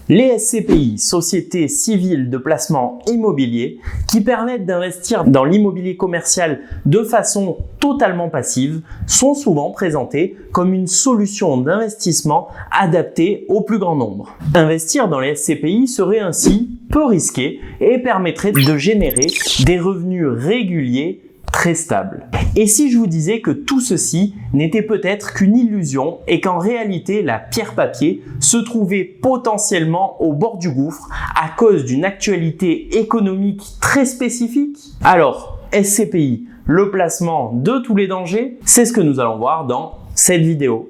Les SCPI, sociétés civiles de placement immobilier, qui permettent d'investir dans l'immobilier commercial de façon totalement passive, sont souvent présentées comme une solution d'investissement adaptée au plus grand nombre. Investir dans les SCPI serait ainsi peu risqué et permettrait de générer des revenus réguliers très stable. Et si je vous disais que tout ceci n'était peut-être qu'une illusion et qu'en réalité la pierre-papier se trouvait potentiellement au bord du gouffre à cause d'une actualité économique très spécifique? Alors, SCPI, le placement de tous les dangers, c'est ce que nous allons voir dans cette vidéo.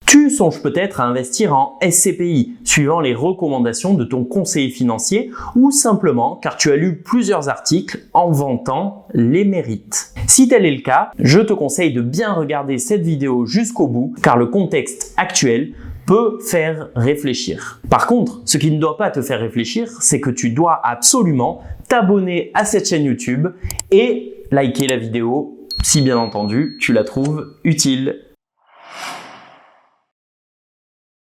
Tu songes peut-être à investir en SCPI, suivant les recommandations de ton conseiller financier ou simplement car tu as lu plusieurs articles en vantant les mérites. Si tel est le cas, je te conseille de bien regarder cette vidéo jusqu'au bout car le contexte actuel peut faire réfléchir. Par contre, ce qui ne doit pas te faire réfléchir, c'est que tu dois absolument t'abonner à cette chaîne YouTube et liker la vidéo si bien entendu tu la trouves utile.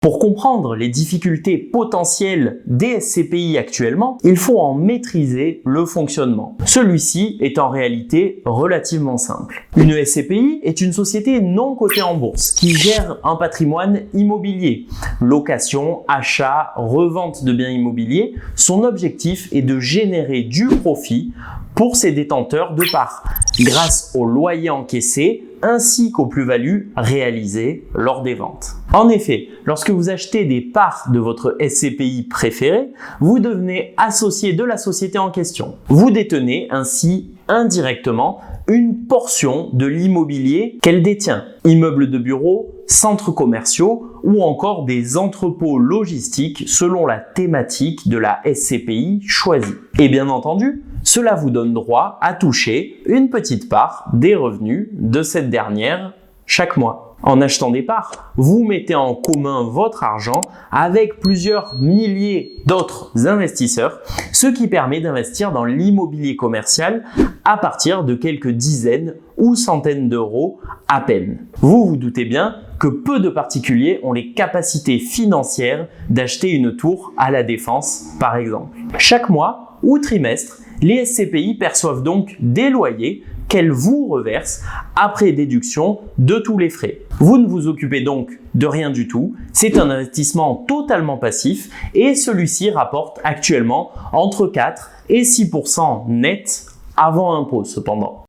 Pour comprendre les difficultés potentielles des SCPI actuellement, il faut en maîtriser le fonctionnement. Celui-ci est en réalité relativement simple. Une SCPI est une société non cotée en bourse qui gère un patrimoine immobilier. Location, achat, revente de biens immobiliers, son objectif est de générer du profit pour ses détenteurs de parts, grâce aux loyers encaissés ainsi qu'aux plus-values réalisées lors des ventes. En effet, lorsque vous achetez des parts de votre SCPI préférée, vous devenez associé de la société en question. Vous détenez ainsi indirectement une portion de l'immobilier qu'elle détient. Immeubles de bureaux, centres commerciaux ou encore des entrepôts logistiques selon la thématique de la SCPI choisie. Et bien entendu, cela vous donne droit à toucher une petite part des revenus de cette dernière chaque mois. En achetant des parts, vous mettez en commun votre argent avec plusieurs milliers d'autres investisseurs, ce qui permet d'investir dans l'immobilier commercial à partir de quelques dizaines ou centaines d'euros à peine. Vous vous doutez bien que peu de particuliers ont les capacités financières d'acheter une tour à la Défense, par exemple. Chaque mois ou trimestre, les SCPI perçoivent donc des loyers qu'elles vous reversent après déduction de tous les frais. Vous ne vous occupez donc de rien du tout, c'est un investissement totalement passif et celui-ci rapporte actuellement entre 4 et 6% net avant impôt cependant.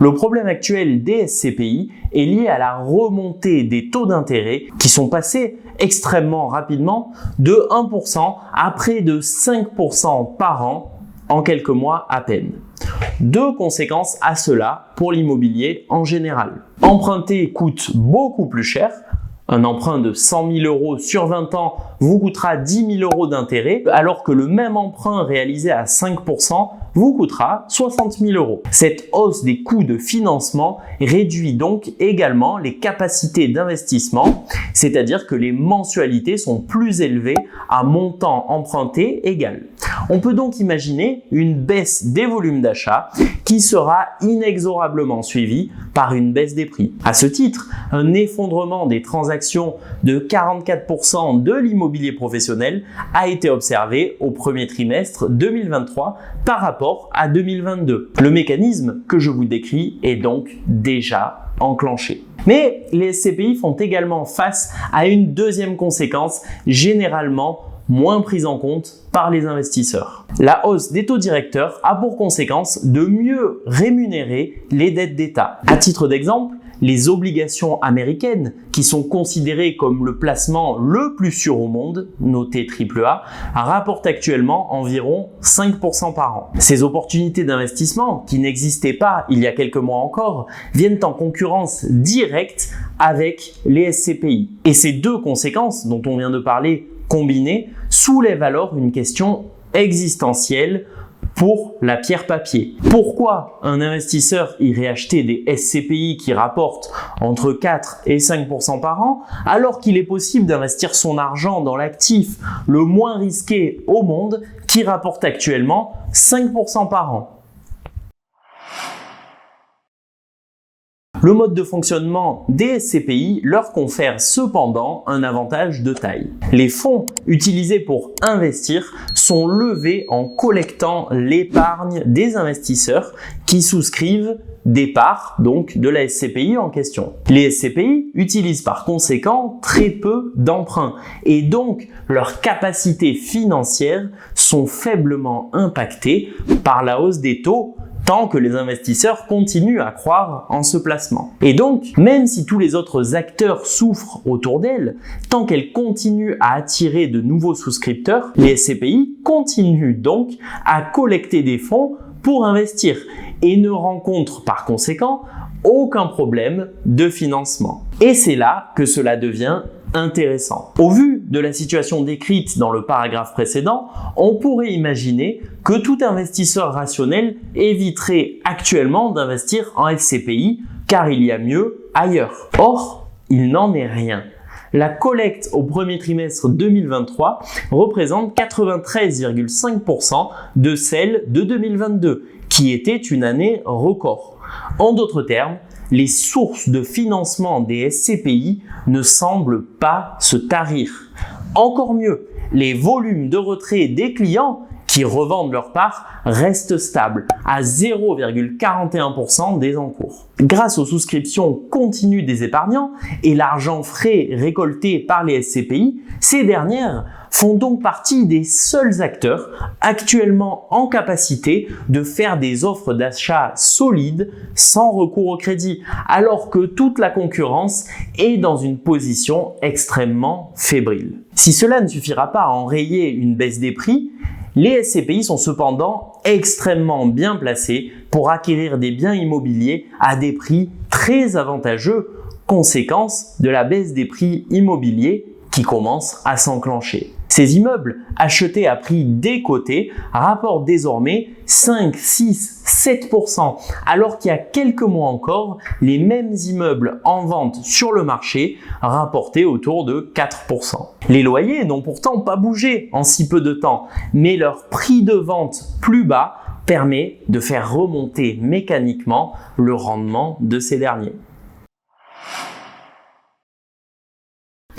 Le problème actuel des SCPI est lié à la remontée des taux d'intérêt qui sont passés extrêmement rapidement de 1% à près de 5% par an en quelques mois à peine. Deux conséquences à cela pour l'immobilier en général. Emprunter coûte beaucoup plus cher. Un emprunt de 100 000 euros sur 20 ans vous coûtera 10 000 euros d'intérêt, alors que le même emprunt réalisé à 5% vous coûtera 60 000 euros. Cette hausse des coûts de financement réduit donc également les capacités d'investissement, c'est-à-dire que les mensualités sont plus élevées à montant emprunté égal. On peut donc imaginer une baisse des volumes d'achat qui sera inexorablement suivie par une baisse des prix. À ce titre, un effondrement des transactions de 44% de l'immobilier professionnel a été observé au premier trimestre 2023 par rapport à 2022. Le mécanisme que je vous décris est donc déjà enclenché. Mais les SCPI font également face à une deuxième conséquence généralement moins prise en compte par les investisseurs. La hausse des taux directeurs a pour conséquence de mieux rémunérer les dettes d'État. À titre d'exemple, les obligations américaines, qui sont considérées comme le placement le plus sûr au monde, noté AAA, rapportent actuellement environ 5% par an. Ces opportunités d'investissement, qui n'existaient pas il y a quelques mois encore, viennent en concurrence directe avec les SCPI. Et ces deux conséquences dont on vient de parler combinées soulèvent alors une question existentielle pour la pierre-papier. Pourquoi un investisseur irait acheter des SCPI qui rapportent entre 4 et 5% par an alors qu'il est possible d'investir son argent dans l'actif le moins risqué au monde qui rapporte actuellement 5% par an? Le mode de fonctionnement des SCPI leur confère cependant un avantage de taille. Les fonds utilisés pour investir sont levés en collectant l'épargne des investisseurs qui souscrivent des parts donc de la SCPI en question. Les SCPI utilisent par conséquent très peu d'emprunts et donc leurs capacités financières sont faiblement impactées par la hausse des taux tant que les investisseurs continuent à croire en ce placement. Et donc, même si tous les autres acteurs souffrent autour d'elles, tant qu'elles continuent à attirer de nouveaux souscripteurs, les SCPI continuent donc à collecter des fonds pour investir et ne rencontrent par conséquent aucun problème de financement. Et c'est là que cela devient intéressant. Au vu de la situation décrite dans le paragraphe précédent, on pourrait imaginer que tout investisseur rationnel éviterait actuellement d'investir en SCPI car il y a mieux ailleurs. Or, il n'en est rien. La collecte au premier trimestre 2023 représente 93,5% de celle de 2022, qui était une année record. En d'autres termes, les sources de financement des SCPI ne semblent pas se tarir. Encore mieux, les volumes de retrait des clients qui revendent leur part restent stables à 0,41% des encours. Grâce aux souscriptions continues des épargnants et l'argent frais récolté par les SCPI, ces dernières font donc partie des seuls acteurs actuellement en capacité de faire des offres d'achat solides sans recours au crédit, alors que toute la concurrence est dans une position extrêmement fébrile. Si cela ne suffira pas à enrayer une baisse des prix, les SCPI sont cependant extrêmement bien placés pour acquérir des biens immobiliers à des prix très avantageux, conséquence de la baisse des prix immobiliers qui commence à s'enclencher. Ces immeubles achetés à prix décoté rapportent désormais 5, 6, 7%, alors qu'il y a quelques mois encore, les mêmes immeubles en vente sur le marché rapportaient autour de 4%. Les loyers n'ont pourtant pas bougé en si peu de temps, mais leur prix de vente plus bas permet de faire remonter mécaniquement le rendement de ces derniers.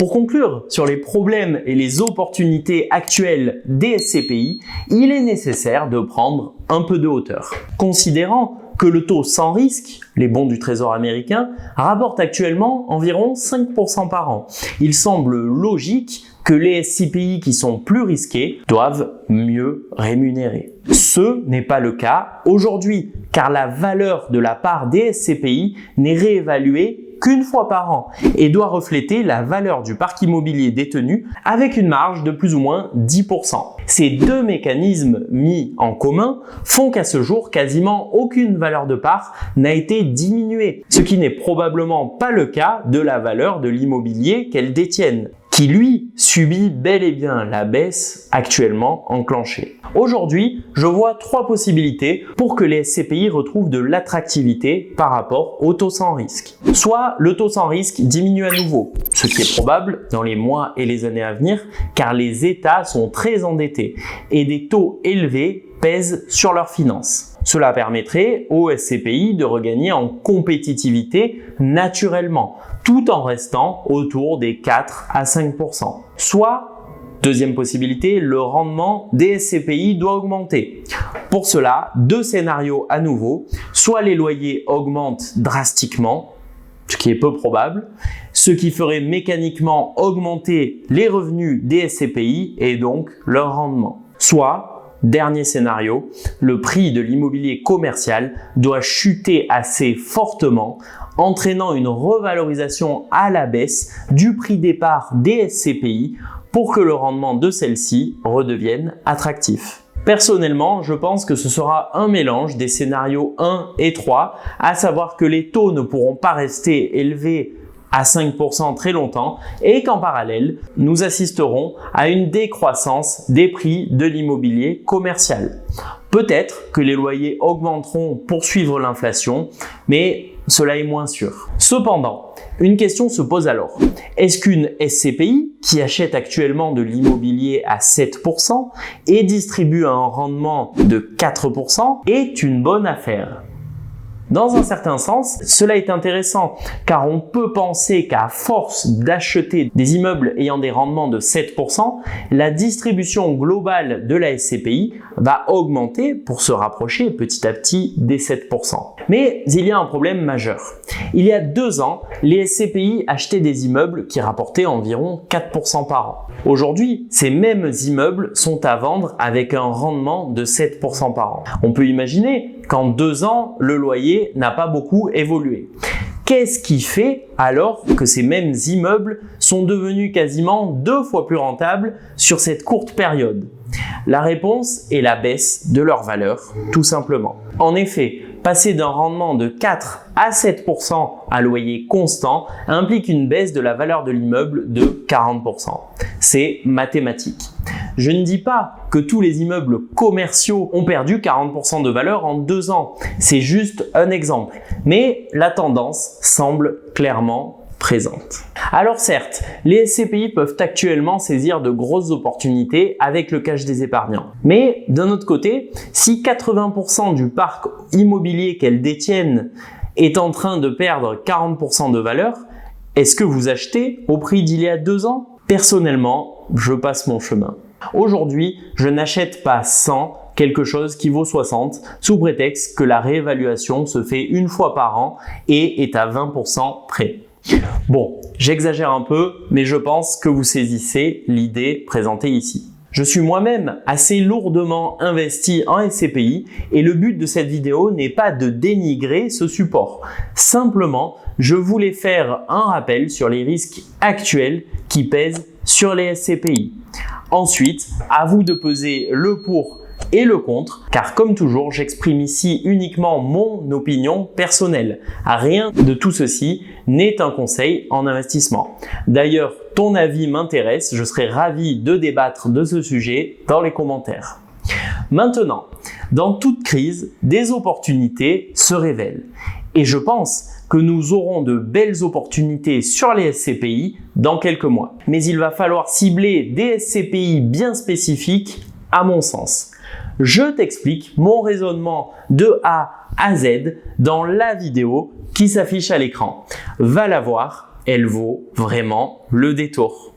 Pour conclure sur les problèmes et les opportunités actuelles des SCPI, il est nécessaire de prendre un peu de hauteur. Considérant que le taux sans risque, les bons du Trésor américain, rapporte actuellement environ 5% par an, il semble logique que les SCPI qui sont plus risqués doivent mieux rémunérer. Ce n'est pas le cas aujourd'hui, car la valeur de la part des SCPI n'est réévaluée qu'une fois par an et doit refléter la valeur du parc immobilier détenu avec une marge de plus ou moins 10%. Ces deux mécanismes mis en commun font qu'à ce jour, quasiment aucune valeur de part n'a été diminuée, ce qui n'est probablement pas le cas de la valeur de l'immobilier qu'elles détiennent, qui lui subit bel et bien la baisse actuellement enclenchée. Aujourd'hui, je vois trois possibilités pour que les SCPI retrouvent de l'attractivité par rapport au taux sans risque. Soit le taux sans risque diminue à nouveau, ce qui est probable dans les mois et les années à venir, car les États sont très endettés et des taux élevés pèsent sur leurs finances. Cela permettrait aux SCPI de regagner en compétitivité naturellement, tout en restant autour des 4 à 5%. Soit, deuxième possibilité, le rendement des SCPI doit augmenter. Pour cela, deux scénarios à nouveau. Soit les loyers augmentent drastiquement, ce qui est peu probable, ce qui ferait mécaniquement augmenter les revenus des SCPI et donc leur rendement. Soit, dernier scénario, le prix de l'immobilier commercial doit chuter assez fortement, entraînant une revalorisation à la baisse du prix départ des SCPI pour que le rendement de celle-ci redevienne attractif. Personnellement, je pense que ce sera un mélange des scénarios 1 et 3, à savoir que les taux ne pourront pas rester élevés à 5% très longtemps et qu'en parallèle, nous assisterons à une décroissance des prix de l'immobilier commercial. Peut-être que les loyers augmenteront pour suivre l'inflation, mais cela est moins sûr. Cependant, une question se pose alors. Est-ce qu'une SCPI qui achète actuellement de l'immobilier à 7% et distribue un rendement de 4% est une bonne affaire ? Dans un certain sens, cela est intéressant car on peut penser qu'à force d'acheter des immeubles ayant des rendements de 7%, la distribution globale de la SCPI va augmenter pour se rapprocher petit à petit des 7%. Mais il y a un problème majeur. Il y a 2 ans, les SCPI achetaient des immeubles qui rapportaient environ 4% par an. Aujourd'hui, ces mêmes immeubles sont à vendre avec un rendement de 7% par an. On peut imaginer qu'en 2 ans, le loyer n'a pas beaucoup évolué. Qu'est-ce qui fait alors que ces mêmes immeubles sont devenus quasiment 2 fois plus rentables sur cette courte période? La réponse est la baisse de leur valeur, tout simplement. En effet, passer d'un rendement de 4 à 7% à loyer constant implique une baisse de la valeur de l'immeuble de 40%. C'est mathématique. Je ne dis pas que tous les immeubles commerciaux ont perdu 40% de valeur en 2 ans. C'est juste un exemple. Mais la tendance semble clairement présente. Alors certes, les SCPI peuvent actuellement saisir de grosses opportunités avec le cash des épargnants. Mais d'un autre côté, si 80% du parc immobilier qu'elles détiennent est en train de perdre 40% de valeur, est-ce que vous achetez au prix d'il y a 2 ans? Personnellement, je passe mon chemin. Aujourd'hui, je n'achète pas 100 quelque chose qui vaut 60 sous prétexte que la réévaluation se fait 1 fois par an et est à 20% près. Bon, j'exagère un peu, mais je pense que vous saisissez l'idée présentée ici. Je suis moi-même assez lourdement investi en SCPI et le but de cette vidéo n'est pas de dénigrer ce support. Simplement, je voulais faire un rappel sur les risques actuels qui pèsent sur les SCPI. Ensuite, à vous de peser le pour et le contre, car comme toujours, j'exprime ici uniquement mon opinion personnelle. Rien de tout ceci n'est un conseil en investissement. D'ailleurs, ton avis m'intéresse, je serai ravi de débattre de ce sujet dans les commentaires. Maintenant, dans toute crise, des opportunités se révèlent. Et je pense que nous aurons de belles opportunités sur les SCPI dans quelques mois. Mais il va falloir cibler des SCPI bien spécifiques à mon sens. Je t'explique mon raisonnement de A à Z dans la vidéo qui s'affiche à l'écran. Va la voir, elle vaut vraiment le détour.